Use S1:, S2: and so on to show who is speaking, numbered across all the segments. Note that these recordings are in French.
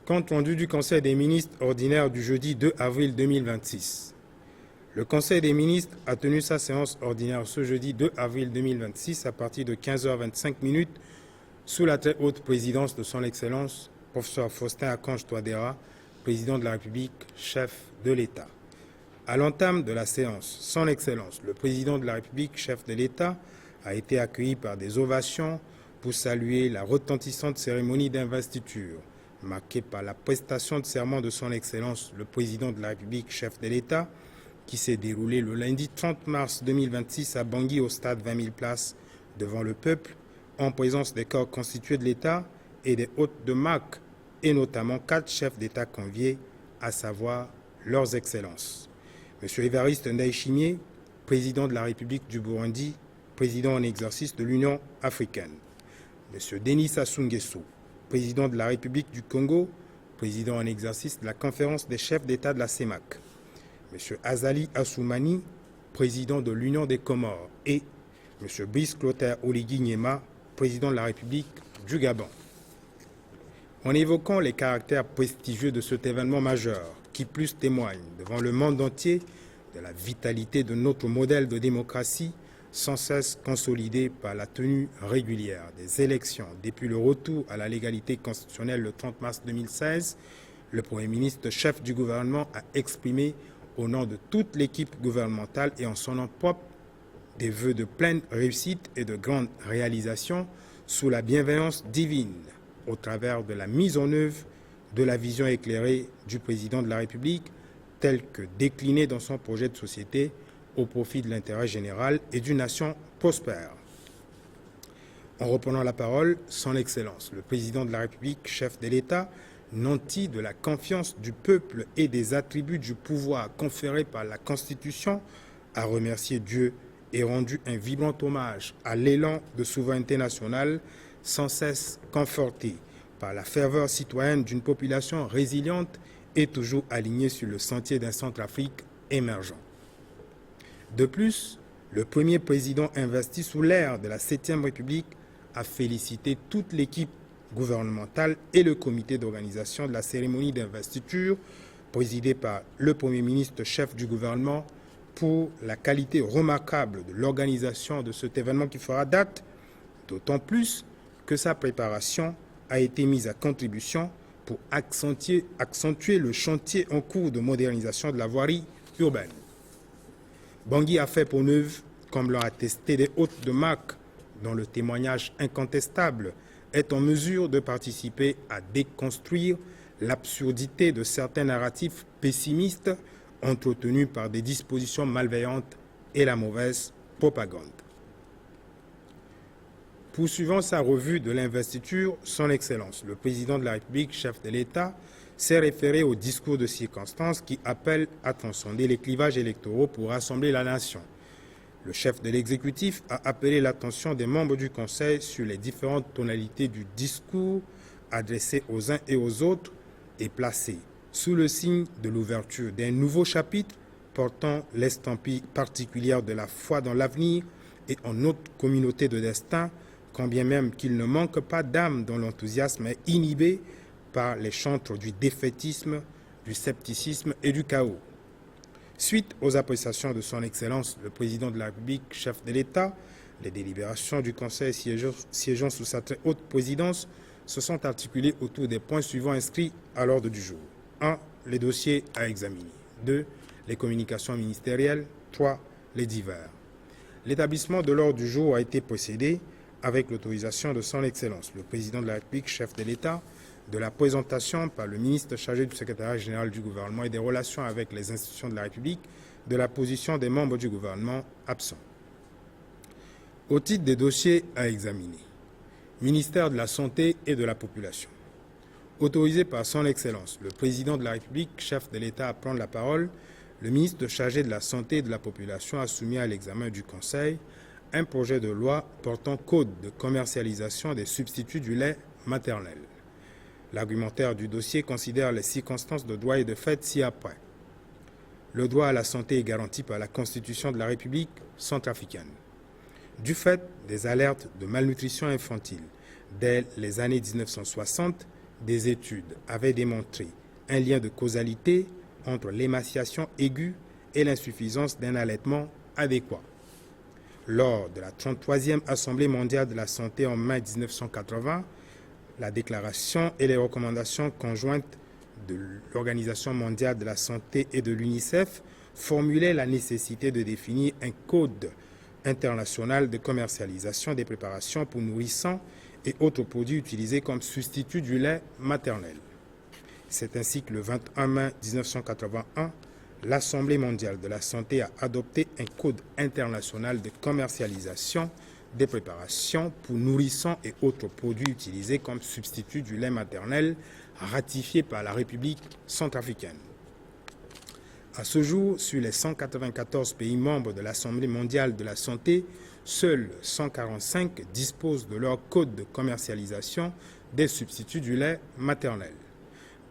S1: Compte rendu du Conseil des ministres ordinaire du jeudi 2 avril 2026. Le Conseil des ministres a tenu sa séance ordinaire ce jeudi 2 avril 2026 à partir de 15h25 sous la très haute présidence de son Excellence, professeur Faustin Archange Touadéra, président de la République, chef de l'État. À l'entame de la séance, son Excellence, le président de la République, chef de l'État, a été accueilli par des ovations pour saluer la retentissante cérémonie d'investiture, marquée par la prestation de serment de son Excellence, le président de la République, chef de l'État, qui s'est déroulée le lundi 30 mars 2026 à Bangui au stade 20 000 places devant le peuple, en présence des corps constitués de l'État et des hôtes de marque, et notamment 4 chefs d'État conviés, à savoir leurs excellences. M. Évariste Ndayishimiye, président de la République du Burundi, président en exercice de l'Union africaine. M. Denis Sassou Nguesso, président de la République du Congo, président en exercice de la conférence des chefs d'État de la CEMAC. M. Azali Assoumani, président de l'Union des Comores, et M. Brice Clotaire Oligui Nguema, président de la République du Gabon. En évoquant les caractères prestigieux de cet événement majeur, qui plus témoigne devant le monde entier de la vitalité de notre modèle de démocratie, sans cesse consolidé par la tenue régulière des élections depuis le retour à la légalité constitutionnelle le 30 mars 2016, le Premier ministre, chef du gouvernement, a exprimé au nom de toute l'équipe gouvernementale et en son nom propre des vœux de pleine réussite et de grande réalisation sous la bienveillance divine au travers de la mise en œuvre de la vision éclairée du président de la République telle que déclinée dans son projet de société au profit de l'intérêt général et d'une nation prospère. En reprenant la parole, son Excellence, le président de la République, chef de l'État, nanti de la confiance du peuple et des attributs du pouvoir conférés par la Constitution, a remercié Dieu et rendu un vibrant hommage à l'élan de souveraineté nationale sans cesse conforté par la ferveur citoyenne d'une population résiliente et toujours alignée sur le sentier d'un Centrafrique émergent. De plus, le premier président investi sous l'ère de la 7e République a félicité toute l'équipe gouvernementale et le comité d'organisation de la cérémonie d'investiture présidé par le Premier ministre chef du gouvernement pour la qualité remarquable de l'organisation de cet événement qui fera date, d'autant plus que sa préparation a été mise à contribution pour accentuer le chantier en cours de modernisation de la voirie urbaine. Bangui a fait peau neuve, comme l'ont attesté des hôtes de marque, dont le témoignage incontestable est en mesure de participer à déconstruire l'absurdité de certains narratifs pessimistes entretenus par des dispositions malveillantes et la mauvaise propagande. Poursuivant sa revue de l'investiture, son Excellence, le président de la République, chef de l'État, s'est référé au discours de circonstance qui appelle à transcender les clivages électoraux pour rassembler la nation. Le chef de l'exécutif a appelé l'attention des membres du Conseil sur les différentes tonalités du discours adressé aux uns et aux autres et placé sous le signe de l'ouverture d'un nouveau chapitre portant l'estampille particulière de la foi dans l'avenir et en notre communauté de destin, quand bien même qu'il ne manque pas d'âme dont l'enthousiasme est inhibé par les chantres du défaitisme, du scepticisme et du chaos. Suite aux appréciations de son Excellence, le président de la République, chef de l'État, les délibérations du Conseil siégeant sous sa très haute présidence se sont articulées autour des points suivants inscrits à l'ordre du jour. 1. Les dossiers à examiner. 2. Les communications ministérielles. 3. Les divers. L'établissement de l'ordre du jour a été procédé avec l'autorisation de son Excellence, le président de la République, chef de l'État, de la présentation par le ministre chargé du secrétariat général du gouvernement et des relations avec les institutions de la République de la position des membres du gouvernement absents. Au titre des dossiers à examiner, ministère de la Santé et de la Population. Autorisé par son Excellence, le président de la République, chef de l'État à prendre la parole, le ministre chargé de la Santé et de la Population a soumis à l'examen du Conseil un projet de loi portant code de commercialisation des substituts du lait maternel. L'argumentaire du dossier considère les circonstances de droit et de fait ci-après. Le droit à la santé est garanti par la Constitution de la République centrafricaine. Du fait des alertes de malnutrition infantile dès les années 1960 des études avaient démontré un lien de causalité entre l'émaciation aiguë et l'insuffisance d'un allaitement adéquat. Lors de la 33e Assemblée mondiale de la santé en mai 1980, la déclaration et les recommandations conjointes de l'Organisation mondiale de la santé et de l'UNICEF formulaient la nécessité de définir un code international de commercialisation des préparations pour nourrissons et autres produits utilisés comme substitut du lait maternel. C'est ainsi que le 21 mai 1981, l'Assemblée mondiale de la santé a adopté un code international de commercialisation des préparations pour nourrissons et autres produits utilisés comme substitut du lait maternel, ratifié par la République centrafricaine. À ce jour, sur les 194 pays membres de l'Assemblée mondiale de la santé, seuls 145 disposent de leur code de commercialisation des substituts du lait maternel.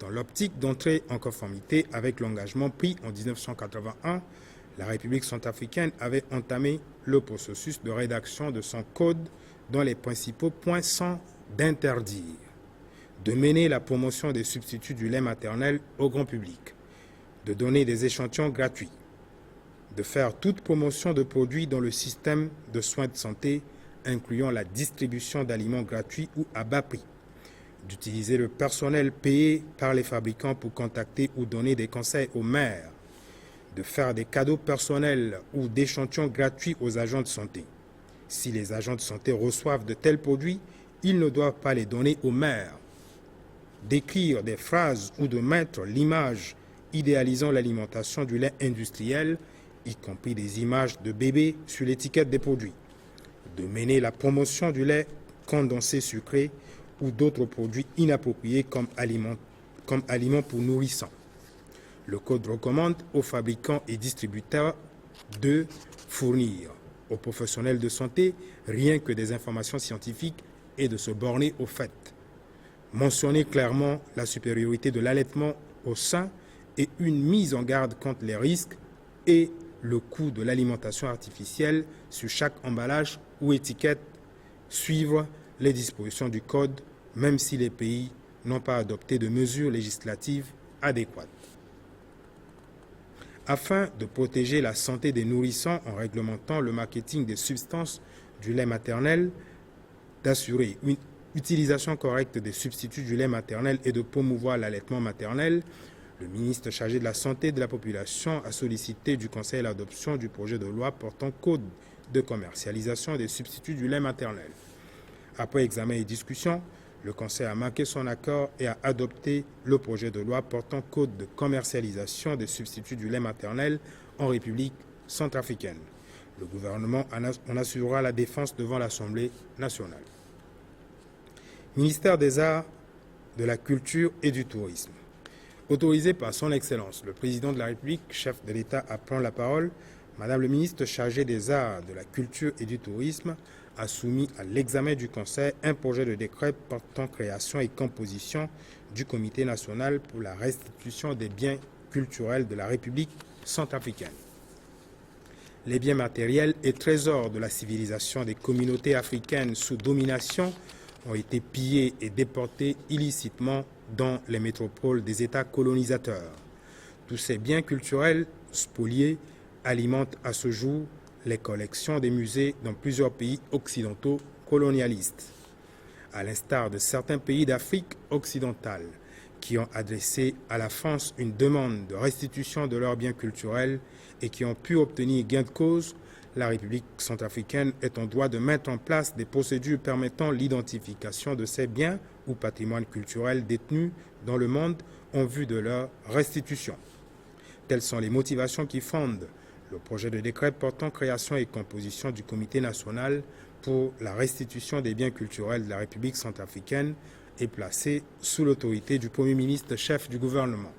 S1: Dans l'optique d'entrer en conformité avec l'engagement pris en 1981, la République centrafricaine avait entamé le processus de rédaction de son code dont les principaux points sont d'interdire, de mener la promotion des substituts du lait maternel au grand public, de donner des échantillons gratuits, de faire toute promotion de produits dans le système de soins de santé, incluant la distribution d'aliments gratuits ou à bas prix, d'utiliser le personnel payé par les fabricants pour contacter ou donner des conseils aux maires, de faire des cadeaux personnels ou d'échantillons gratuits aux agents de santé. Si les agents de santé reçoivent de tels produits, ils ne doivent pas les donner aux maires, d'écrire des phrases ou de mettre l'image idéalisant l'alimentation du lait industriel, y compris des images de bébés sur l'étiquette des produits, de mener la promotion du lait condensé sucré ou d'autres produits inappropriés comme aliments pour nourrissons. Le Code recommande aux fabricants et distributeurs de fournir aux professionnels de santé rien que des informations scientifiques et de se borner aux faits. Mentionner clairement la supériorité de l'allaitement au sein et une mise en garde contre les risques et le coût de l'alimentation artificielle sur chaque emballage ou étiquette, suivre les dispositions du Code, même si les pays n'ont pas adopté de mesures législatives adéquates. Afin de protéger la santé des nourrissons en réglementant le marketing des substances du lait maternel, d'assurer une utilisation correcte des substituts du lait maternel et de promouvoir l'allaitement maternel, le ministre chargé de la santé de la population a sollicité du Conseil l'adoption du projet de loi portant code de commercialisation des substituts du lait maternel. Après examen et discussion, le Conseil a marqué son accord et a adopté le projet de loi portant code de commercialisation des substituts du lait maternel en République centrafricaine. Le gouvernement en assurera la défense devant l'Assemblée nationale. Ministère des Arts, de la Culture et du Tourisme. Autorisé par son Excellence, le Président de la République, chef de l'État, à prendre la parole, Madame le ministre chargé des Arts, de la Culture et du Tourisme a soumis à l'examen du Conseil un projet de décret portant création et composition du Comité national pour la restitution des biens culturels de la République centrafricaine. Les biens matériels et trésors de la civilisation des communautés africaines sous domination ont été pillés et déportés illicitement dans les métropoles des États colonisateurs. Tous ces biens culturels spoliés alimentent à ce jour les collections des musées dans plusieurs pays occidentaux colonialistes. À l'instar de certains pays d'Afrique occidentale qui ont adressé à la France une demande de restitution de leurs biens culturels et qui ont pu obtenir gain de cause, la République centrafricaine est en droit de mettre en place des procédures permettant l'identification de ces biens ou patrimoines culturels détenus dans le monde en vue de leur restitution. Telles sont les motivations qui fondent le projet de décret portant création et composition du Comité national pour la restitution des biens culturels de la République centrafricaine est placé sous l'autorité du Premier ministre chef du gouvernement.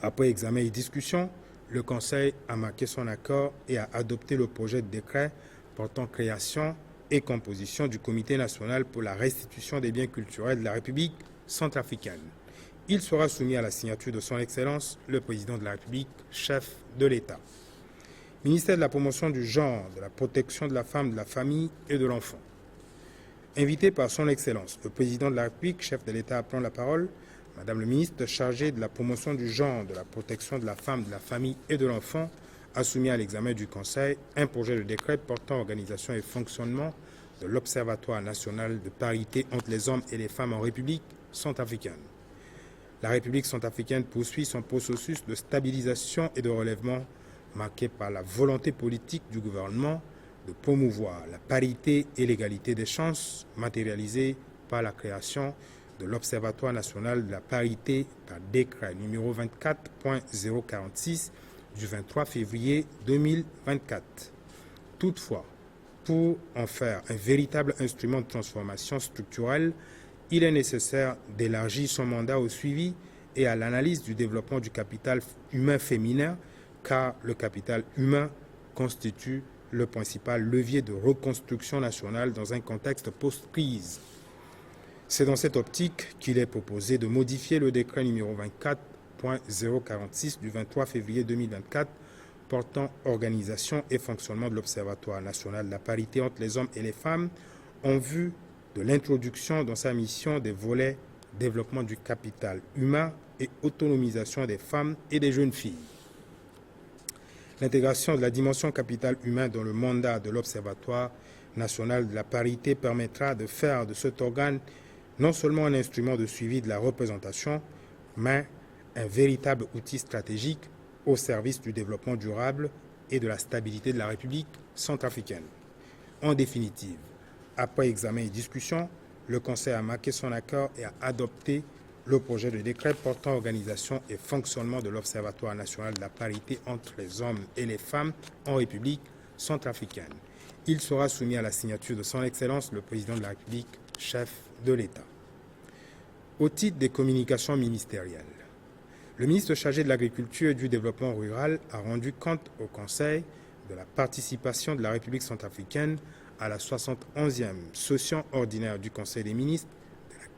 S1: Après examen et discussion, le Conseil a marqué son accord et a adopté le projet de décret portant création et composition du Comité national pour la restitution des biens culturels de la République centrafricaine. Il sera soumis à la signature de son Excellence, le Président de la République, chef de l'État. Ministère de la promotion du genre, de la protection de la femme, de la famille et de l'enfant. Invité par son Excellence, le Président de la République, chef de l'État prend la parole. Madame le ministre chargée de la promotion du genre, de la protection de la femme, de la famille et de l'enfant a soumis à l'examen du Conseil un projet de décret portant organisation et fonctionnement de l'Observatoire national de parité entre les hommes et les femmes en République centrafricaine. La République centrafricaine poursuit son processus de stabilisation et de relèvement marqué par la volonté politique du gouvernement de promouvoir la parité et l'égalité des chances matérialisée par la création de l'Observatoire national de la parité par décret numéro 24.046 du 23 février 2024. Toutefois, pour en faire un véritable instrument de transformation structurelle, il est nécessaire d'élargir son mandat au suivi et à l'analyse du développement du capital humain féminin, car le capital humain constitue le principal levier de reconstruction nationale dans un contexte post-crise. C'est dans cette optique qu'il est proposé de modifier le décret numéro 24.046 du 23 février 2024 portant organisation et fonctionnement de l'Observatoire national de la parité entre les hommes et les femmes en vue de l'introduction dans sa mission des volets développement du capital humain et autonomisation des femmes et des jeunes filles. L'intégration de la dimension capital humain dans le mandat de l'Observatoire national de la parité permettra de faire de cet organe non seulement un instrument de suivi de la représentation, mais un véritable outil stratégique au service du développement durable et de la stabilité de la République centrafricaine. En définitive, après examen et discussion, le Conseil a marqué son accord et a adopté le projet de décret portant organisation et fonctionnement de l'Observatoire national de la parité entre les hommes et les femmes en République centrafricaine. Il sera soumis à la signature de son Excellence le Président de la République, chef de l'État. Au titre des communications ministérielles, le ministre chargé de l'Agriculture et du Développement rural a rendu compte au Conseil de la participation de la République centrafricaine à la 71e session ordinaire du Conseil des ministres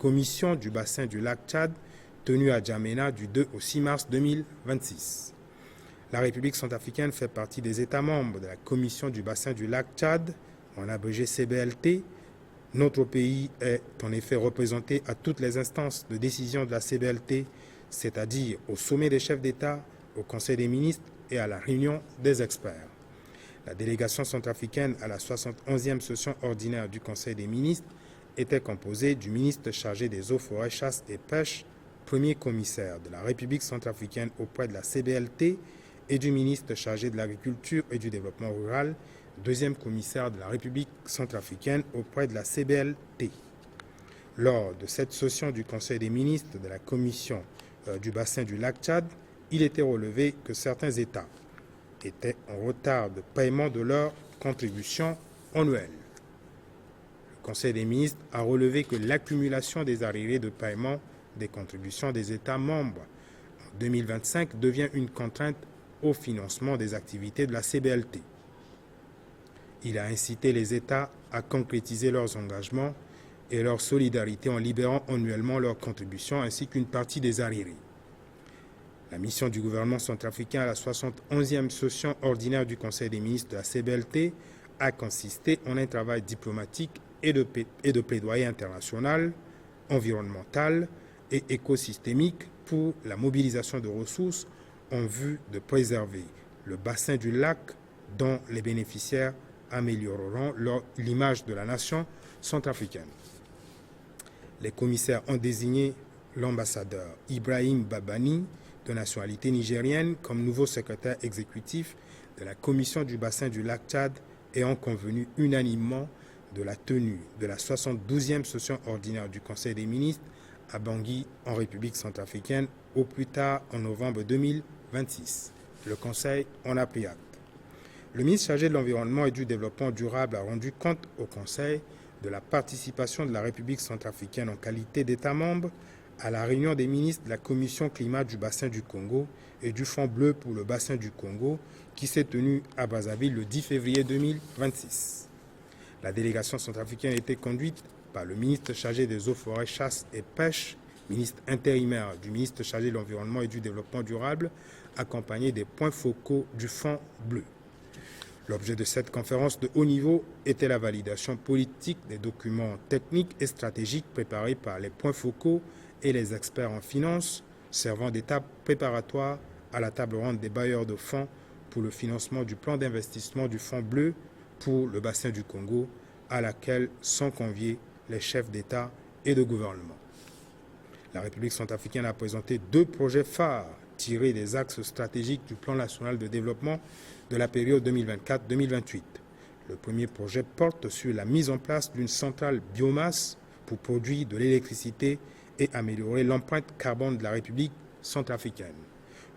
S1: Commission du bassin du lac Tchad, tenue à Djamena du 2 au 6 mars 2026. La République centrafricaine fait partie des États membres de la Commission du bassin du lac Tchad, en abrégé CBLT. Notre pays est en effet représenté à toutes les instances de décision de la CBLT, c'est-à-dire au sommet des chefs d'État, au Conseil des ministres et à la réunion des experts. La délégation centrafricaine à la 71e session ordinaire du Conseil des ministres était composé du ministre chargé des eaux, forêts, chasse et pêche, premier commissaire de la République centrafricaine auprès de la CBLT, et du ministre chargé de l'Agriculture et du Développement rural, deuxième commissaire de la République centrafricaine auprès de la CBLT. Lors de cette session du Conseil des ministres de la Commission du bassin du lac Tchad, il était relevé que certains États étaient en retard de paiement de leurs contributions annuelles. Le Conseil des ministres a relevé que l'accumulation des arriérés de paiement des contributions des États membres en 2025 devient une contrainte au financement des activités de la CBLT. Il a incité les États à concrétiser leurs engagements et leur solidarité en libérant annuellement leurs contributions ainsi qu'une partie des arriérés. La mission du gouvernement centrafricain à la 71e session ordinaire du Conseil des ministres de la CBLT a consisté en un travail diplomatique et de plaidoyer international, environnemental et écosystémique pour la mobilisation de ressources en vue de préserver le bassin du lac dont les bénéficiaires amélioreront l'image de la nation centrafricaine. Les commissaires ont désigné l'ambassadeur Ibrahim Babani, de nationalité nigérienne, comme nouveau secrétaire exécutif de la Commission du bassin du lac Tchad et ont convenu unanimement de la tenue de la 72e session ordinaire du Conseil des ministres à Bangui, en République centrafricaine, au plus tard en novembre 2026. Le Conseil en a pris acte. Le ministre chargé de l'Environnement et du Développement durable a rendu compte au Conseil de la participation de la République centrafricaine en qualité d'État membre à la réunion des ministres de la Commission climat du bassin du Congo et du Fonds bleu pour le bassin du Congo qui s'est tenue à Brazzaville le 10 février 2026. La délégation centrafricaine a été conduite par le ministre chargé des eaux, forêts, chasse et pêche, ministre intérimaire du ministre chargé de l'Environnement et du Développement durable, accompagné des points focaux du Fonds bleu. L'objet de cette conférence de haut niveau était la validation politique des documents techniques et stratégiques préparés par les points focaux et les experts en finance, servant d'étape préparatoire à la table ronde des bailleurs de fonds pour le financement du plan d'investissement du Fonds bleu pour le bassin du Congo, à laquelle sont conviés les chefs d'État et de gouvernement. La République centrafricaine a présenté 2 projets phares tirés des axes stratégiques du plan national de développement de la période 2024-2028. Le premier projet porte sur la mise en place d'une centrale biomasse pour produire de l'électricité et améliorer l'empreinte carbone de la République centrafricaine.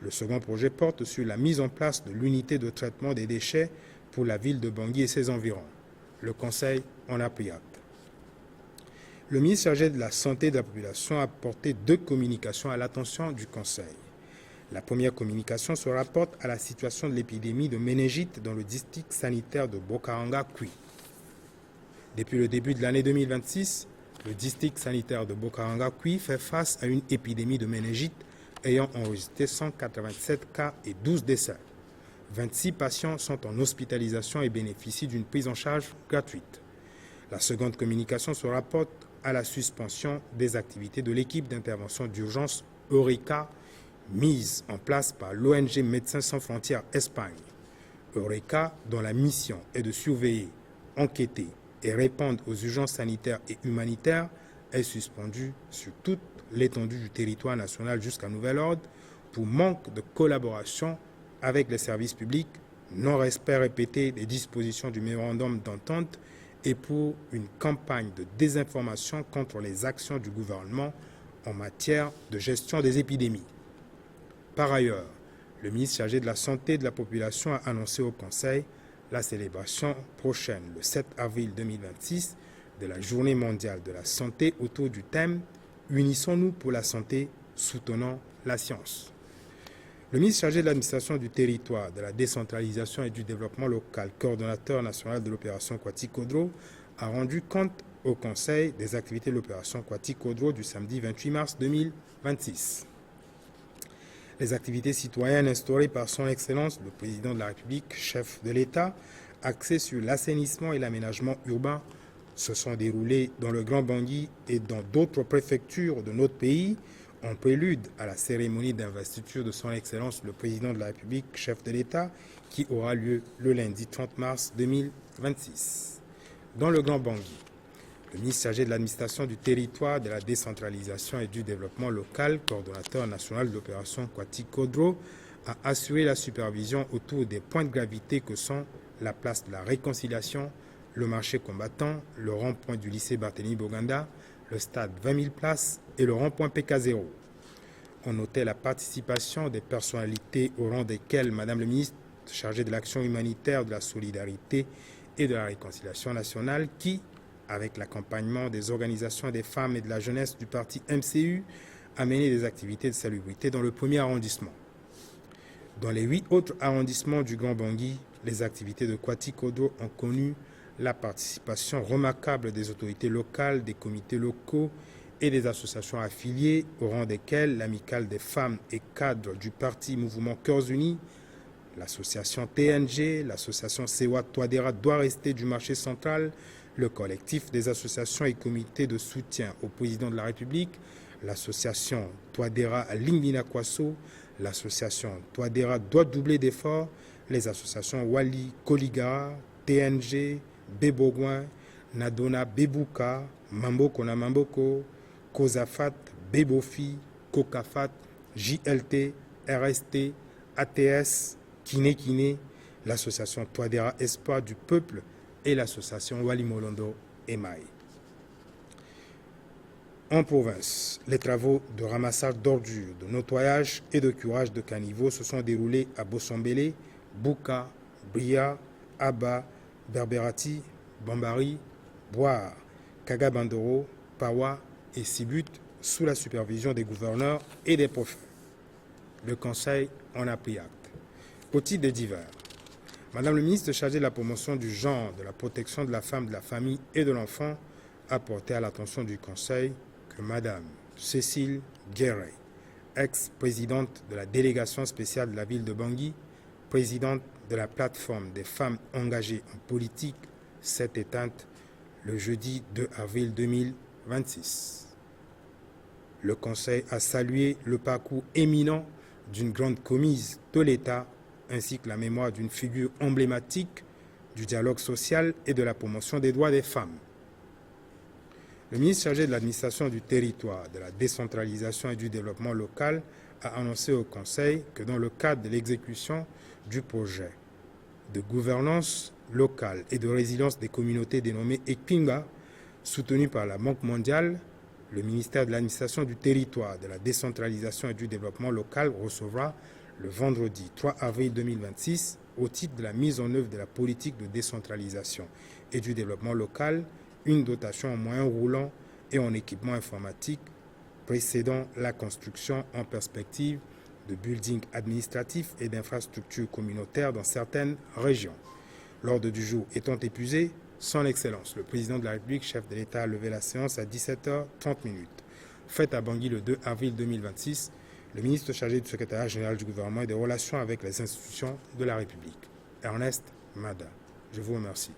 S1: Le second projet porte sur la mise en place de l'unité de traitement des déchets pour la ville de Bangui et ses environs. Le Conseil en a pris acte. Le ministre chargé de la Santé de la population a porté 2 communications à l'attention du Conseil. La première communication se rapporte à la situation de l'épidémie de méningite dans le district sanitaire de Bokaranga-Kui. Depuis le début de l'année 2026, le district sanitaire de Bokaranga-Kui fait face à une épidémie de méningite ayant enregistré 187 cas et 12 décès. 26 patients sont en hospitalisation et bénéficient d'une prise en charge gratuite. La seconde communication se rapporte à la suspension des activités de l'équipe d'intervention d'urgence Eureka, mise en place par l'ONG Médecins sans frontières Espagne. Eureka, dont la mission est de surveiller, enquêter et répondre aux urgences sanitaires et humanitaires, est suspendue sur toute l'étendue du territoire national jusqu'à nouvel ordre pour manque de collaboration avec les services publics, non-respect répété des dispositions du mémorandum d'entente et pour une campagne de désinformation contre les actions du gouvernement en matière de gestion des épidémies. Par ailleurs, le ministre chargé de la Santé de la population a annoncé au Conseil la célébration prochaine, le 7 avril 2026, de la Journée mondiale de la santé autour du thème « Unissons-nous pour la santé, soutenons la science ». Le ministre chargé de l'administration du territoire, de la décentralisation et du développement local, coordonnateur national de l'opération Kwati-Kodro, a rendu compte au Conseil des activités de l'opération Kwati-Kodro du samedi 28 mars 2026. Les activités citoyennes instaurées par son Excellence, le Président de la République, chef de l'État, axées sur l'assainissement et l'aménagement urbain, se sont déroulées dans le Grand Bangui et dans d'autres préfectures de notre pays, en prélude à la cérémonie d'investiture de son Excellence, le Président de la République, chef de l'État, qui aura lieu le lundi 30 mars 2026. Dans le Grand Bangui, le ministre chargé de l'administration du territoire, de la décentralisation et du développement local, coordonnateur national de l'opération Kwati-Kodro, a assuré la supervision autour des points de gravité que sont la place de la réconciliation, le marché combattant, le rond-point du lycée Barthélemy Boganda, le stade 20 000 places et le rond-point PK0. On notait la participation des personnalités au rang desquelles Madame le ministre chargée de l'action humanitaire, de la solidarité et de la réconciliation nationale qui, avec l'accompagnement des organisations des femmes et de la jeunesse du parti MCU, a mené des activités de salubrité dans le premier arrondissement. Dans les 8 autres arrondissements du Grand Bangui, les activités de Kwati-Kodro ont connu la participation remarquable des autorités locales, des comités locaux et des associations affiliées, au rang desquelles l'Amicale des femmes et cadres du parti Mouvement Cœurs Unis, l'association TNG, l'association Sewa Touadéra doit rester du marché central, le collectif des associations et comités de soutien au président de la République, l'association Touadéra Lingina Kwasso, l'association Touadéra doit doubler d'efforts, les associations Wali Koligara, TNG, Bebogouin, Nadona Bebuka, Mamboko na Mamboko, Kozafat, Bebofi, Kokafat, JLT, RST, ATS, Kine, l'association Touadéra Espoir du Peuple et l'association Wali Molondo Emaï. En province, les travaux de ramassage d'ordures, de nettoyage et de curage de caniveaux se sont déroulés à Bossambélé, Bouka, Bria, Aba, Berberati, Bambari, Boire, Kagabandoro, Pawa et Sibut sous la supervision des gouverneurs et des préfets. Le Conseil en a pris acte. Au titre des divers, Madame le ministre chargée de la promotion du genre, de la protection de la femme, de la famille et de l'enfant a porté à l'attention du Conseil que Madame Cécile Guéret, ex-présidente de la délégation spéciale de la ville de Bangui, présidente de la plateforme des femmes engagées en politique, s'est éteinte le jeudi 2 avril 2026. Le Conseil a salué le parcours éminent d'une grande commise de l'État ainsi que la mémoire d'une figure emblématique du dialogue social et de la promotion des droits des femmes. Le ministre chargé de l'administration du territoire, de la décentralisation et du développement local a annoncé au Conseil que dans le cadre de l'exécution du projet de gouvernance locale et de résilience des communautés dénommé ECPINGA, soutenu par la Banque mondiale, le ministère de l'administration du territoire, de la décentralisation et du développement local recevra le vendredi 3 avril 2026, au titre de la mise en œuvre de la politique de décentralisation et du développement local, une dotation en moyens roulants et en équipement informatique précédant la construction en perspective de buildings administratifs et d'infrastructures communautaires dans certaines régions. L'ordre du jour étant épuisé, Son Excellence, le Président de la République, chef de l'État, a levé la séance à 17h30. Faite à Bangui le 2 avril 2026, le ministre chargé du secrétariat général du gouvernement et des relations avec les institutions de la République, Ernest Mada. Je vous remercie.